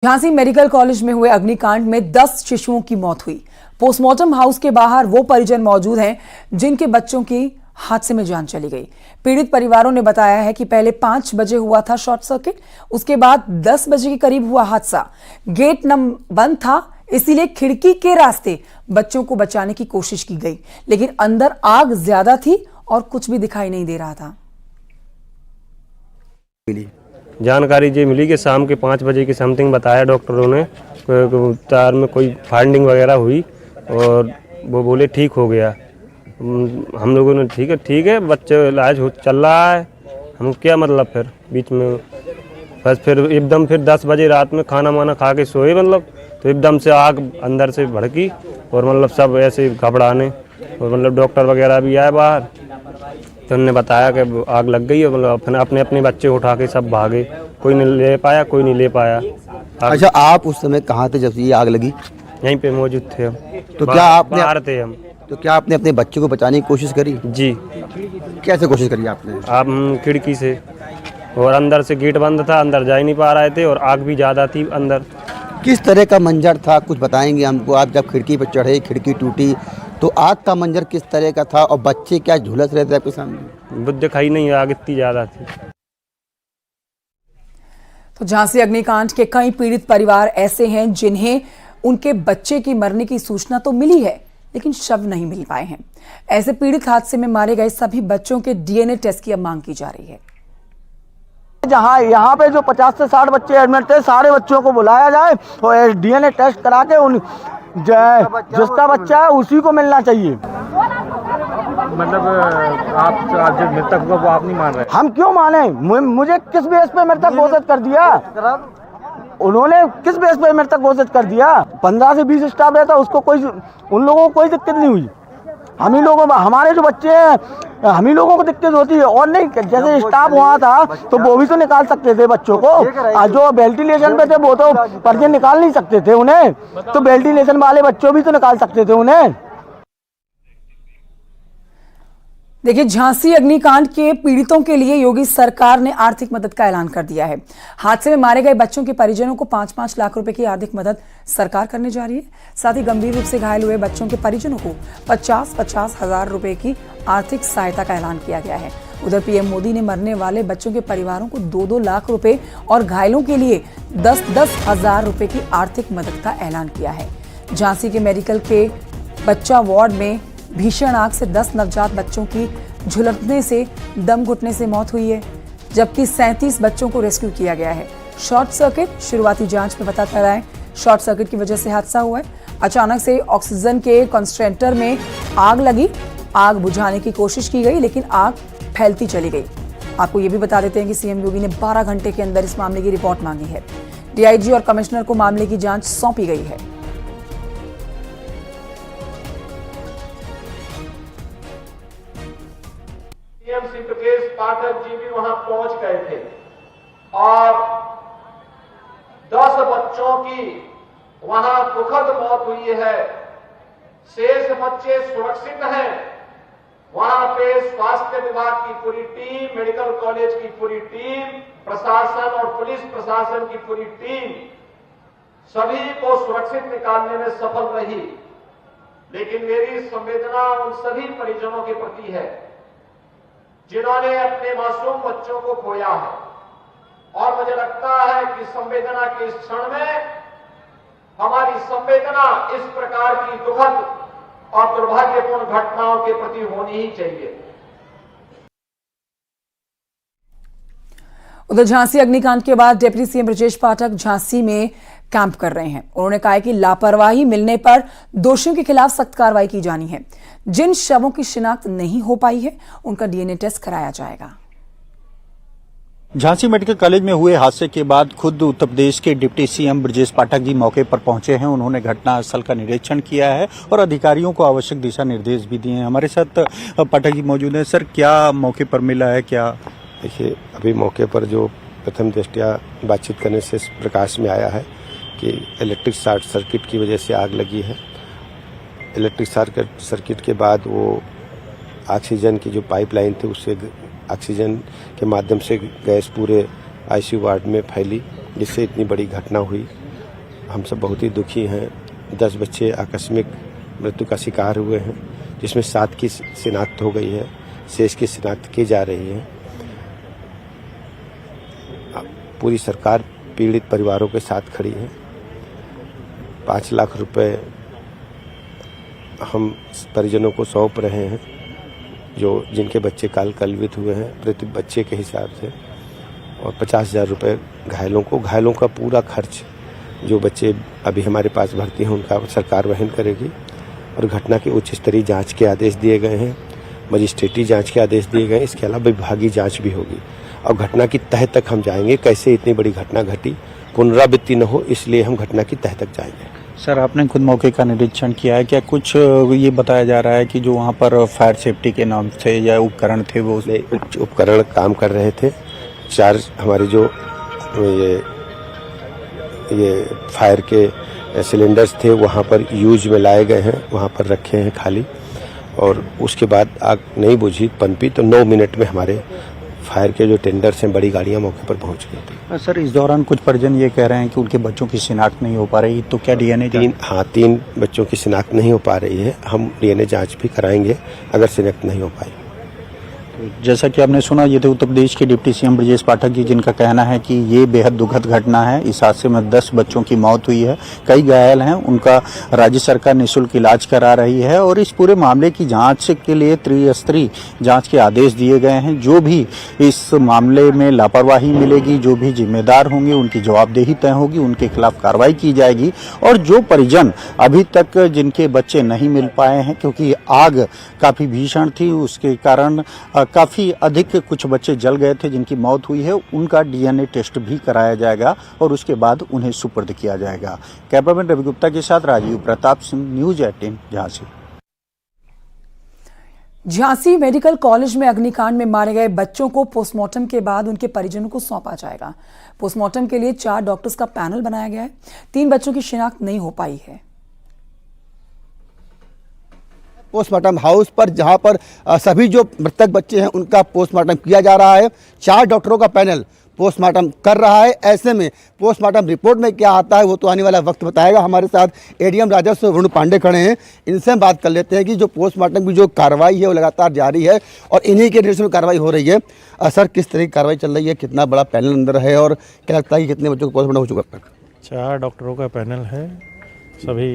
Jhansi medical college में हुए अग्निकांड में 10 शिशुओं की मौत हुई। पोस्टमार्टम हाउस के बाहर वो परिजन मौजूद हैं जिनके बच्चों की हादसे में जान चली गई। पीड़ित परिवारों ने बताया है कि पहले 5 बजे हुआ था शॉर्ट सर्किट, उसके बाद 10 बजे के करीब हुआ हादसा। गेट बंद था, इसीलिए खिड़की के रास्ते बच्चों को बचाने की कोशिश की गई, लेकिन अंदर आग ज्यादा थी और कुछ भी दिखाई नहीं दे रहा था। जानकारी ये मिली कि शाम के 5 बजे की समथिंग बताया डॉक्टरों ने, तार में कोई फाइंडिंग वगैरह हुई और वो बोले ठीक हो गया। हम लोगों ने ठीक है बच्चे इलाज चल रहा है। हम क्या मतलब फिर बीच में बस फिर एकदम फिर 10 बजे रात में खाना वाना खा के सोए, मतलब तो एकदम से आग अंदर से भड़की और मतलब सब ऐसे घबराने और मतलब डॉक्टर वगैरह भी आए बाहर, तो उन्होंने बताया कि आग लग गई है। मतलब अपने अपने बच्चे उठा के सब भागे, कोई नहीं ले पाया, कोई नहीं ले पाया। अच्छा, आप उस समय कहाँ थे जब ये आग लगी? यहीं पे मौजूद थे हम। तो क्या आपने बाहर थे हम। तो क्या आपने अपने बच्चे को बचाने की कोशिश करी? जी। कैसे कोशिश करी आपने? आप खिड़की से, और अंदर से गेट बंद था, अंदर जा ही नहीं पा रहे थे और आग भी ज़्यादा थी अंदर। किस तरह का मंजर था, कुछ बताएंगे हमको? आप जब खिड़की पर चढ़े, खिड़की टूटी, तो आग का मंजर किस तरह का था और बच्चे क्या झुलस रहे थे आपके सामने? वो दिखाई नहीं, आग इतनी ज़्यादा थी। तो झांसी अग्निकांड के कई पीड़ित परिवार ऐसे हैं जिन्हें उनके बच्चे की मरने की सूचना तो मिली है, लेकिन शव नहीं मिल पाए हैं। ऐसे पीड़ित हादसे में मारे गए सभी बच्चों के डीएनए टेस्ट की अब मांग की जा रही है। जहाँ यहाँ पे जो 50 से 60 बच्चे एडमिट थे, सारे बच्चों को बुलाया जाए और डीएनए टेस्ट करा के जिसका बच्चा है उसी को मिलना चाहिए। मतलब आप जो मृतक हुआ वो आप नहीं मान रहे? हम क्यों माने? मुझे किस बेस पे मृतक घोषित कर दिया? उन्होंने किस बेस पे मृतक घोषित कर दिया? 15 से 20 स्टाफ रहता, उसको उन लोगों को कोई दिक्कत नहीं हुई। हम ही लोगों, हमारे जो बच्चे हैं, हम ही लोगों को दिक्कत होती है और नहीं। जैसे स्टाफ वहाँ था तो वो भी तो निकाल सकते थे बच्चों को। जो वेंटिलेशन पे थे वो तो पर्चे निकाल नहीं सकते थे उन्हें, तो वेंटिलेशन वाले बच्चों भी तो निकाल सकते थे उन्हें। देखिए, झांसी अग्निकांड के पीड़ितों के लिए योगी सरकार ने आर्थिक मदद का ऐलान कर दिया है। हादसे में मारे गए बच्चों के परिजनों को 5-5 लाख रुपए की आर्थिक मदद सरकार करने जा रही है। साथ ही गंभीर रूप से घायल हुए बच्चों के परिजनों को 50-50 हजार रुपए की आर्थिक सहायता का ऐलान किया गया है। उधर पीएम मोदी ने मरने वाले बच्चों के परिवारों को 2-2 लाख रुपए और घायलों के लिए 10-10 हजार रुपए की आर्थिक मदद का ऐलान किया है। झांसी के मेडिकल के बच्चा वार्ड में भीषण आग से 10 नवजात बच्चों की झुलसने से, दम घुटने से मौत हुई है, जबकि 37 बच्चों को रेस्क्यू किया गया है। शॉर्ट सर्किट, शुरुआती जांच में पता चला है शॉर्ट सर्किट की वजह से हादसा हुआ है। अचानक से ऑक्सीजन के कंसंट्रेटर में आग लगी। आग बुझाने की कोशिश की गई, लेकिन आग फैलती चली गई। आपको ये भी बता देते हैं कि सीएम योगी ने 12 घंटे के अंदर इस मामले की रिपोर्ट मांगी है। डीआईजी और कमिश्नर को मामले की जांच सौंपी गई है। श्री ब्रजेश पाठक जी भी वहां पहुंच गए थे और 10 बच्चों की वहां दुखद मौत हुई है। शेष बच्चे सुरक्षित हैं। वहां पे स्वास्थ्य विभाग की पूरी टीम, मेडिकल कॉलेज की पूरी टीम, प्रशासन और पुलिस प्रशासन की पूरी टीम सभी को सुरक्षित निकालने में सफल रही। लेकिन मेरी संवेदना उन सभी परिजनों के प्रति है जिन्होंने अपने मासूम बच्चों को खोया है, और मुझे लगता है कि संवेदना के इस क्षण में हमारी संवेदना इस प्रकार की दुखद और दुर्भाग्यपूर्ण घटनाओं के प्रति होनी ही चाहिए। उधर झांसी अग्निकांड के बाद डिप्टी सीएम ब्रजेश पाठक झांसी में कैंप कर रहे हैं। उन्होंने कहा है कि लापरवाही मिलने पर दोषियों के खिलाफ सख्त कार्रवाई की जानी है। जिन शवों की शिनाख्त नहीं हो पाई है उनका डीएनए टेस्ट कराया जाएगा। झांसी मेडिकल कॉलेज में हुए हादसे के बाद खुद उत्तर प्रदेश के डिप्टी सीएम ब्रजेश पाठक जी मौके पर पहुंचे हैं। उन्होंने घटनास्थल का निरीक्षण किया है और अधिकारियों को आवश्यक दिशा निर्देश भी दिए हैं। हमारे साथ पाठक जी मौजूद हैं। सर, क्या मौके पर मिला है? क्या देखिए, अभी मौके पर जो प्रथम दृष्टया बातचीत करने से प्रकाश में आया है कि इलेक्ट्रिक शॉर्ट सर्किट की वजह से आग लगी है। इलेक्ट्रिक सर्किट के बाद वो ऑक्सीजन की जो पाइपलाइन थी उससे ऑक्सीजन के माध्यम से गैस पूरे आईसीयू वार्ड में फैली, जिससे इतनी बड़ी घटना हुई। हम सब बहुत ही दुखी हैं। 10 बच्चे आकस्मिक मृत्यु का शिकार हुए हैं, जिसमें 7 की शिनाख्त हो गई है, शेष की शिनाख्त की जा रही है। पूरी सरकार पीड़ित परिवारों के साथ खड़ी है। 5 लाख रुपए हम परिजनों को सौंप रहे हैं, जो जिनके बच्चे काल कलवित हुए हैं प्रति बच्चे के हिसाब से, और 50,000 रुपये घायलों का पूरा खर्च जो बच्चे अभी हमारे पास भर्ती हैं उनका सरकार वहन करेगी। और घटना की उच्च स्तरीय जांच के आदेश दिए गए हैं, मजिस्ट्रेटी जांच के आदेश दिए गए हैं। इसके अलावा विभागीय जांच भी होगी और घटना की तह तक हम जाएंगे। कैसे इतनी बड़ी घटना घटी, पुनरावृत्ति न हो, इसलिए हम घटना की तह तक जाएंगे। सर, आपने खुद मौके का निरीक्षण किया है, क्या कुछ ये बताया जा रहा है कि जो वहाँ पर फायर सेफ्टी के नाम से या उपकरण थे वो उपकरण काम कर रहे थे। 4 हमारे जो ये फायर के सिलेंडर्स थे वहाँ पर यूज में लाए गए हैं, वहाँ पर रखे हैं खाली, और उसके बाद आग नहीं बुझी, पनपी तो 9 मिनट में हमारे फायर के जो टेंडर्स हैं, बड़ी गाड़ियाँ मौके पर पहुँच गई थी। सर, इस दौरान कुछ परिजन ये कह रहे हैं कि उनके बच्चों की शिनाख्त नहीं हो पा रही, तो क्या डीएनए 3 बच्चों की शिनाख्त नहीं हो पा रही है। हम डीएनए जांच भी कराएंगे अगर शिनाख्त नहीं हो पाई। जैसा कि आपने सुना, ये थे उत्तर प्रदेश के डिप्टी सीएम ब्रजेश पाठक जी, जिनका कहना है कि ये बेहद दुखद घटना है। इस हादसे में 10 बच्चों की मौत हुई है, कई घायल हैं, उनका राज्य सरकार निःशुल्क इलाज करा रही है और इस पूरे मामले की जांच के लिए त्रिस्तरीय जांच के आदेश दिए गए हैं। जो भी इस मामले में लापरवाही मिलेगी, जो भी जिम्मेदार होंगे, उनकी जवाबदेही तय होगी, उनके खिलाफ कार्रवाई की जाएगी। और जो परिजन अभी तक जिनके बच्चे नहीं मिल पाए हैं, क्योंकि आग काफी भीषण थी, उसके कारण काफ़ी अधिक कुछ बच्चे जल गए थे जिनकी मौत हुई है, उनका डीएनए टेस्ट भी कराया जाएगा और उसके बाद उन्हें सुपुर्द किया जाएगा। कैमरामैन रवि गुप्ता के साथ Rajiv Pratap Singh, news 18 Jhansi. Jhansi medical college में अग्निकांड में मारे गए बच्चों को पोस्टमार्टम के बाद उनके परिजनों को सौंपा जाएगा। पोस्टमार्टम के लिए 4 डॉक्टर्स का पैनल बनाया गया है। 3 बच्चों की शिनाख्त नहीं हो पाई है। पोस्टमार्टम हाउस पर, जहां पर सभी जो मृतक बच्चे हैं उनका पोस्टमार्टम किया जा रहा है। 4 डॉक्टरों का पैनल पोस्टमार्टम कर रहा है। ऐसे में पोस्टमार्टम रिपोर्ट में क्या आता है वो तो आने वाला वक्त बताएगा। हमारे साथ एडीएम राजस्व वरुण पांडे खड़े हैं, इनसे हम बात कर लेते हैं कि जो पोस्टमार्टम की जो कार्रवाई है वो लगातार जारी है और इन्हीं के निर्देश में कार्रवाई हो रही है। सर, किस तरह की कार्रवाई चल रही है, कितना बड़ा पैनल अंदर है और क्या लगता है कि कितने बच्चों को पोस्टमार्टम हो चुका अब तक? 4 डॉक्टरों का पैनल है, सभी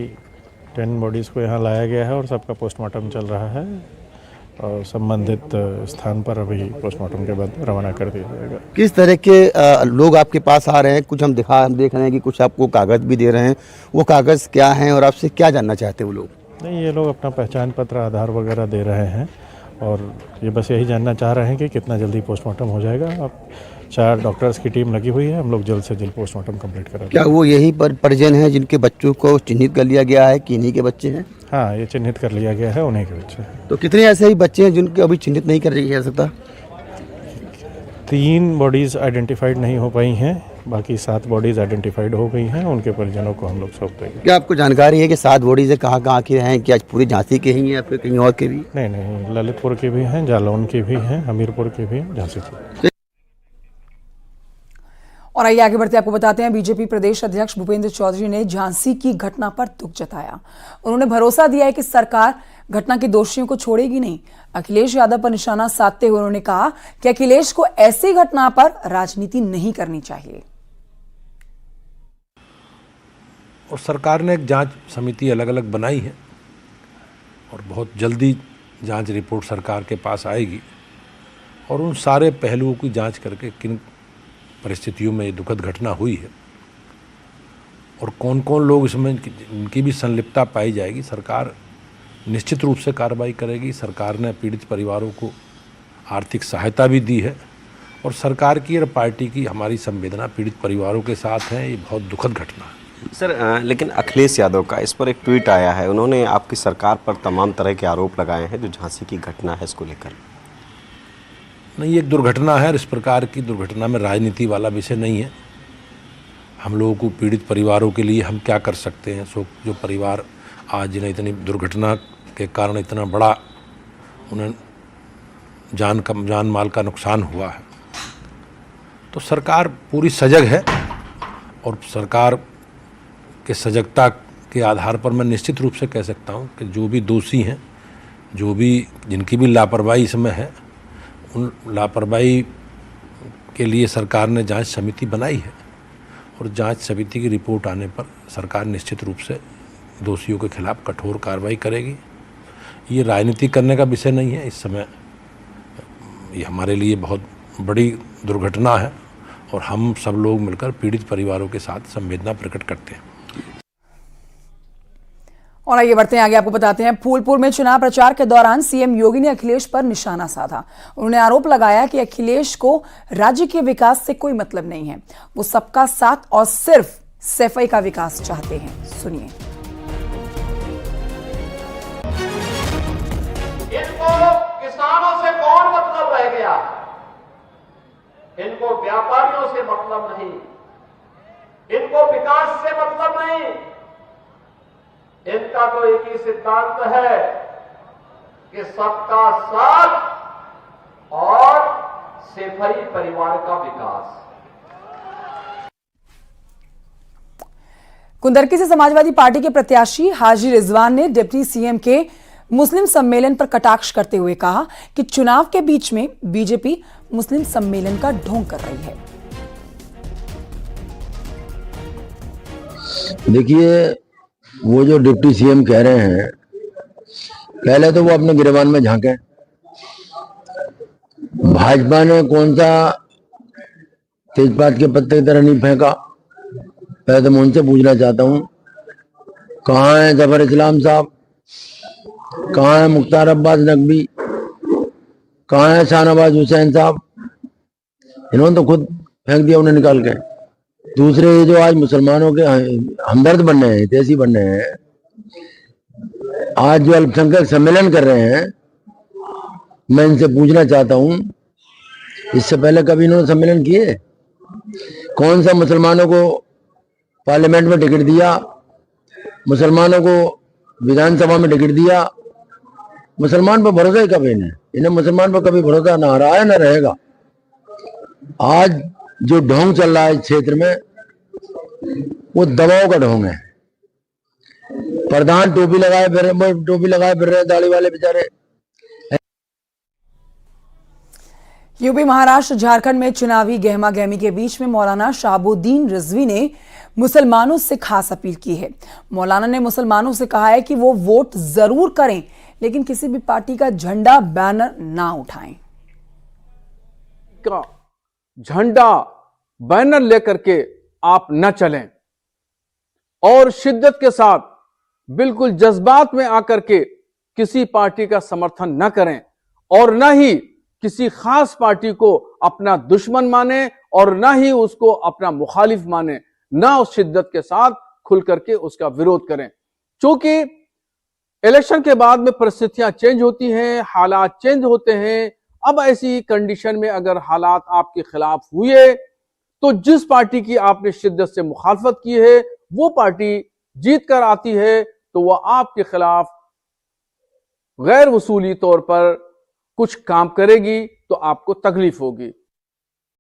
10 बॉडीज़ को यहाँ लाया गया है और सबका पोस्टमार्टम चल रहा है और संबंधित स्थान पर अभी पोस्टमार्टम के बाद रवाना कर दिया जाएगा। किस तरह के लोग आपके पास आ रहे हैं? कुछ हम देख रहे हैं कि कुछ आपको कागज़ भी दे रहे हैं, वो कागज़ क्या हैं और आपसे क्या जानना चाहते हैं वो लोग? नहीं, ये लोग अपना पहचान पत्र, आधार वगैरह दे रहे हैं और ये बस यही जानना चाह रहे हैं कि कितना जल्दी पोस्टमार्टम हो जाएगा। अब 4 डॉक्टर्स की टीम लगी हुई है, हम लोग जल्द से जल्द पोस्टमार्टम कंप्लीट करा। क्या वो यही पर परिजन हैं जिनके बच्चों को चिन्हित कर लिया गया है कि इन्हीं के बच्चे हैं? हाँ, ये चिन्हित कर लिया गया है, उन्हीं के बच्चे हैं। तो कितने ऐसे ही बच्चे हैं जिनके अभी चिन्हित नहीं कर जा सकता? 3 बॉडीज़ आइडेंटिफाइड नहीं हो पाई हैं, बाकी 7 बॉडीज़ आइडेंटिफाइड हो गई हैं, उनके परिजनों को हम लोग सौंप देंगे। क्या आपको जानकारी है कि 7 बॉडीज़ कहाँ के हैं? क्या पूरी झांसी के ही हैं या फिर कहीं और के भी? नहीं, ललितपुर के भी हैं, जालौन के भी हैं, हमीरपुर के भी हैं, झांसी के। और आइए आगे बढ़ते आपको बताते हैं, बीजेपी प्रदेश अध्यक्ष भूपेंद्र चौधरी ने झांसी की घटना पर दुख जताया। उन्होंने भरोसा दिया है कि सरकार घटना के दोषियों को छोड़ेगी नहीं। अखिलेश यादव पर निशाना साधते हुए उन्होंने कहा कि अखिलेश को ऐसी घटना पर राजनीति नहीं करनी चाहिए। और सरकार ने एक जांच समिति अलग अलग बनाई है और बहुत जल्दी जांच रिपोर्ट सरकार के पास आएगी और उन सारे पहलुओं की जांच करके किन परिस्थितियों में ये दुखद घटना हुई है और कौन कौन लोग इसमें इनकी भी संलिप्तता पाई जाएगी, सरकार निश्चित रूप से कार्रवाई करेगी। सरकार ने पीड़ित परिवारों को आर्थिक सहायता भी दी है और सरकार की और पार्टी की हमारी संवेदना पीड़ित परिवारों के साथ है। ये बहुत दुखद घटना है। सर, लेकिन अखिलेश यादव का इस पर एक ट्वीट आया है, उन्होंने आपकी सरकार पर तमाम तरह के आरोप लगाए हैं जो झांसी की घटना है इसको लेकर। नहीं, एक दुर्घटना है और इस प्रकार की दुर्घटना में राजनीति वाला विषय नहीं है। हम लोगों को पीड़ित परिवारों के लिए हम क्या कर सकते हैं? सो जो परिवार आज जिन्हें इतनी दुर्घटना के कारण इतना बड़ा उन्हें जान माल का नुकसान हुआ है, तो सरकार पूरी सजग है और सरकार के सजगता के आधार पर मैं निश्चित रूप से कह सकता हूं कि जो भी दोषी हैं, जो भी जिनकी भी लापरवाही इसमें है, उन लापरवाही के लिए सरकार ने जांच समिति बनाई है और जांच समिति की रिपोर्ट आने पर सरकार निश्चित रूप से दोषियों के खिलाफ कठोर कार्रवाई करेगी। ये राजनीति करने का विषय नहीं है। इस समय ये हमारे लिए बहुत बड़ी दुर्घटना है और हम सब लोग मिलकर पीड़ित परिवारों के साथ संवेदना प्रकट करते हैं। और आइए बढ़ते हैं आगे, आपको बताते हैं फूलपुर में चुनाव प्रचार के दौरान सीएम योगी ने अखिलेश पर निशाना साधा। उन्होंने आरोप लगाया कि अखिलेश को राज्य के विकास से कोई मतलब नहीं है, वो सबका साथ और सिर्फ सफाई का विकास चाहते हैं। सुनिए। इनको किसानों से कौन मतलब रह गया? इनको व्यापारियों से मतलब नहीं, इनको विकास से मतलब नहीं। इनका तो एक ही सिद्धांत है कि सबका साथ और सेफरी परिवार का विकास। कुंदरकी से समाजवादी पार्टी के प्रत्याशी हाजी रिजवान ने डिप्टी सीएम के मुस्लिम सम्मेलन पर कटाक्ष करते हुए कहा कि चुनाव के बीच में बीजेपी मुस्लिम सम्मेलन का ढोंग कर रही है। देखिए, वो जो डिप्टी सीएम कह रहे हैं, पहले तो वो अपने गिरबान में झांके। भाजपा ने कौन सा तेजपात के पत्ते की तरह नहीं फेंका? पहले तो मैं उनसे पूछना चाहता हूं, कहाँ है जफर इस्लाम साहब, कहाँ है मुख्तार अब्बास नकवी, कहाँ है शाहनवाज हुसैन साहब? इन्होंने तो खुद फेंक दिया उन्हें निकाल के। दूसरे ये जो आज मुसलमानों के हमदर्द बन रहे हैं, हितैषी बन रहे हैं, आज जो अल्पसंख्यक सम्मेलन कर रहे हैं, मैं इनसे पूछना चाहता हूं, इससे पहले कभी इन्होंने सम्मेलन किए? कौन सा मुसलमानों को पार्लियामेंट में टिकट दिया, मुसलमानों को विधानसभा में टिकट दिया? मुसलमान पर भरोसा ही कभी इन्हें मुसलमान पर कभी भरोसा ना रहा है ना रहेगा। आज जो ढोंग चल रहा है इस क्षेत्र में, वो दबाव का ढोंग है। प्रधान टोपी लगाए फिर रहे दाढ़ी वाले बेचारे। यूपी, महाराष्ट्र, झारखंड में चुनावी गहमा गहमी के बीच में मौलाना शहाबुद्दीन रिजवी ने मुसलमानों से खास अपील की है। मौलाना ने मुसलमानों से कहा है कि वो वोट जरूर करें, लेकिन किसी भी पार्टी का झंडा बैनर ना उठाएं। का झंडा बैनर लेकर के आप न चलें और शिद्दत के साथ बिल्कुल जज्बात में आकर के किसी पार्टी का समर्थन न करें और न ही किसी खास पार्टी को अपना दुश्मन माने और न ही उसको अपना मुखालिफ माने, ना उस शिद्दत के साथ खुल करके उसका विरोध करें। क्योंकि इलेक्शन के बाद में परिस्थितियां चेंज होती हैं, हालात चेंज होते हैं। अब ऐसी कंडीशन में अगर हालात आपके खिलाफ हुए तो जिस पार्टी की आपने शिद्दत से मुखालफत की है वो पार्टी जीत कर आती है तो वह आपके खिलाफ गैर वसूली तौर पर कुछ काम करेगी तो आपको तकलीफ होगी।